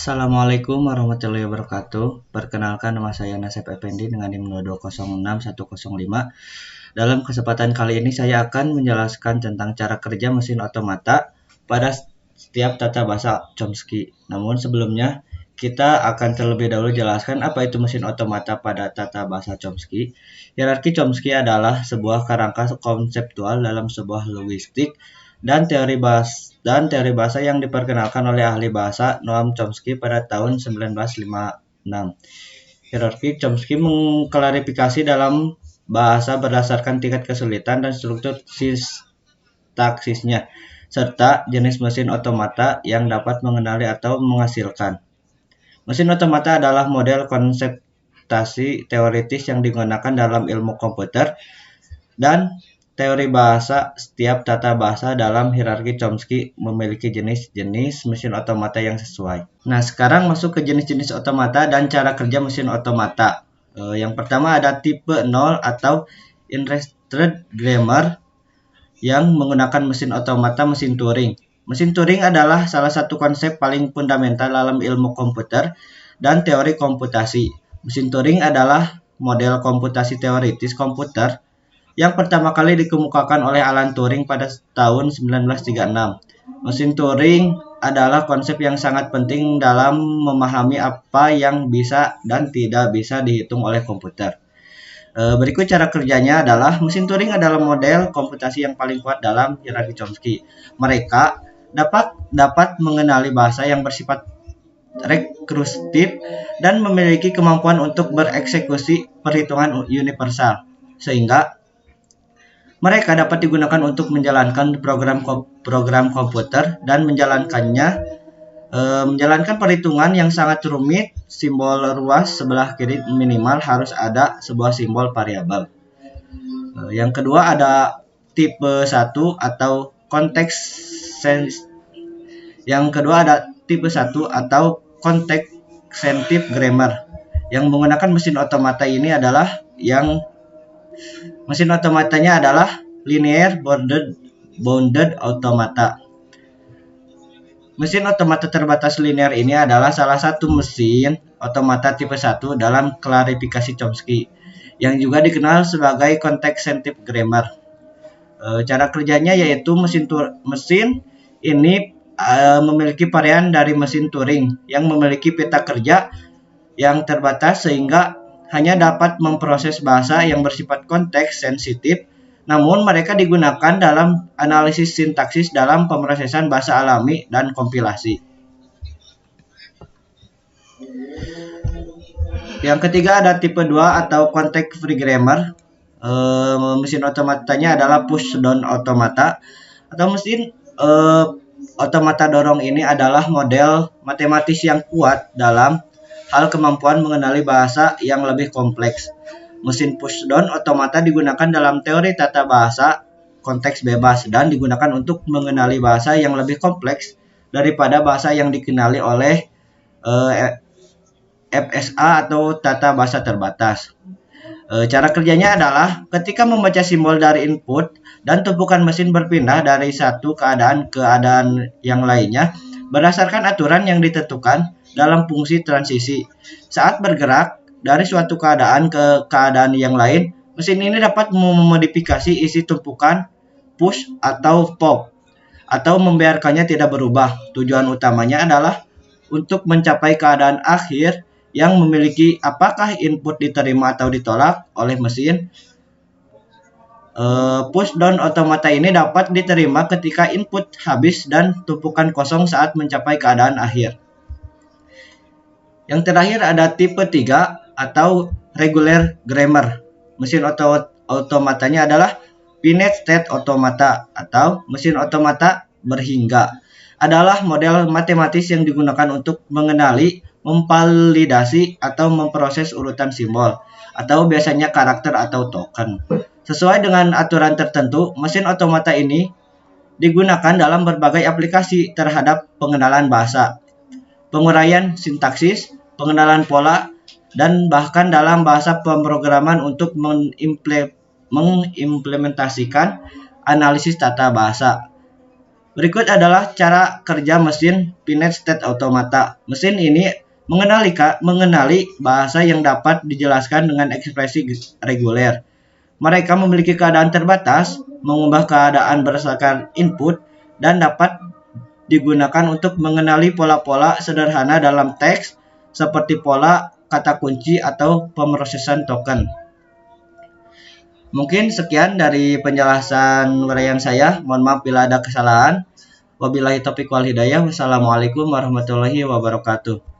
Assalamualaikum warahmatullahi wabarakatuh. Perkenalkan, nama saya Nasib Effendi dengan NIM 0206105. Dalam kesempatan kali ini saya akan menjelaskan tentang cara kerja mesin otomata pada setiap tata bahasa Chomsky. Namun sebelumnya kita akan terlebih dahulu jelaskan apa itu mesin otomata pada tata bahasa Chomsky. Hierarki Chomsky adalah sebuah kerangka konseptual dalam sebuah logistik dan teori bahasa yang diperkenalkan oleh ahli bahasa Noam Chomsky pada tahun 1956. Hierarki Chomsky mengklarifikasi dalam bahasa berdasarkan tingkat kesulitan dan struktur sintaksisnya, serta jenis mesin otomata yang dapat mengenali atau menghasilkan. Mesin otomata adalah model konseptasi teoritis yang digunakan dalam ilmu komputer dan teori bahasa. Setiap tata bahasa dalam hierarki Chomsky memiliki jenis-jenis mesin otomata yang sesuai. Nah, sekarang masuk ke jenis-jenis otomata dan cara kerja mesin otomata. Yang pertama ada tipe 0 atau Instructed Grammar yang menggunakan mesin otomata mesin Turing. Mesin Turing adalah salah satu konsep paling fundamental dalam ilmu komputer dan teori komputasi. Mesin Turing adalah model komputasi teoritis komputer yang pertama kali dikemukakan oleh Alan Turing pada tahun 1936. Mesin Turing adalah konsep yang sangat penting dalam memahami apa yang bisa dan tidak bisa dihitung oleh komputer. Berikut cara kerjanya adalah mesin Turing adalah model komputasi yang paling kuat dalam hierarki Chomsky. Mereka dapat mengenali bahasa yang bersifat rekursif dan memiliki kemampuan untuk bereksekusi perhitungan universal, sehingga mereka dapat digunakan untuk menjalankan program komputer dan menjalankan perhitungan yang sangat rumit. Simbol ruas sebelah kiri minimal harus ada sebuah simbol variabel. Yang kedua ada tipe 1 atau konteks sensitive grammar. Yang menggunakan mesin otomata ini adalah mesin otomatanya adalah linear bounded automata. Mesin otomata terbatas linear ini adalah salah satu mesin otomata tipe 1 dalam klarifikasi Chomsky, yang juga dikenal sebagai konteks sensitive grammar. Cara kerjanya yaitu mesin ini memiliki varian dari mesin Turing yang memiliki peta kerja yang terbatas sehingga hanya dapat memproses bahasa yang bersifat konteks sensitif, namun mereka digunakan dalam analisis sintaksis dalam pemrosesan bahasa alami dan kompilasi. Yang ketiga ada tipe 2 atau context free grammar. Mesin otomatanya adalah push down automata atau mesin otomata dorong. Ini adalah model matematis yang kuat dalam hal kemampuan mengenali bahasa yang lebih kompleks. Mesin pushdown otomata digunakan dalam teori tata bahasa konteks bebas dan digunakan untuk mengenali bahasa yang lebih kompleks daripada bahasa yang dikenali oleh FSA atau tata bahasa terbatas. Cara kerjanya adalah ketika membaca simbol dari input dan tumpukan mesin berpindah dari satu keadaan ke keadaan yang lainnya berdasarkan aturan yang ditentukan dalam fungsi transisi. Saat bergerak dari suatu keadaan ke keadaan yang lain, mesin ini dapat memodifikasi isi tumpukan push atau pop atau membiarkannya tidak berubah. Tujuan utamanya adalah untuk mencapai keadaan akhir yang memiliki apakah input diterima atau ditolak oleh mesin. Push down otomata ini dapat diterima ketika input habis dan tumpukan kosong saat mencapai keadaan akhir. Yang terakhir ada tipe 3 atau regular grammar. Mesin otomatanya adalah finite state automata atau mesin otomata berhingga. Adalah model matematis yang digunakan untuk mengenali, memvalidasi, atau memproses urutan simbol, atau biasanya karakter atau token. Sesuai dengan aturan tertentu, mesin otomata ini digunakan dalam berbagai aplikasi terhadap pengenalan bahasa, penguraian sintaksis, pengenalan pola, dan bahkan dalam bahasa pemrograman untuk mengimplementasikan analisis tata bahasa. Berikut adalah cara kerja mesin Finite State Automata. Mesin ini mengenali bahasa yang dapat dijelaskan dengan ekspresi reguler. Mereka memiliki keadaan terbatas, mengubah keadaan berdasarkan input, dan dapat digunakan untuk mengenali pola-pola sederhana dalam teks seperti pola, kata kunci, atau pemrosesan token. Mungkin sekian dari penjelasan uraian saya. Mohon maaf bila ada kesalahan. Wabillahi taufiq wal hidayah. Wassalamualaikum warahmatullahi wabarakatuh.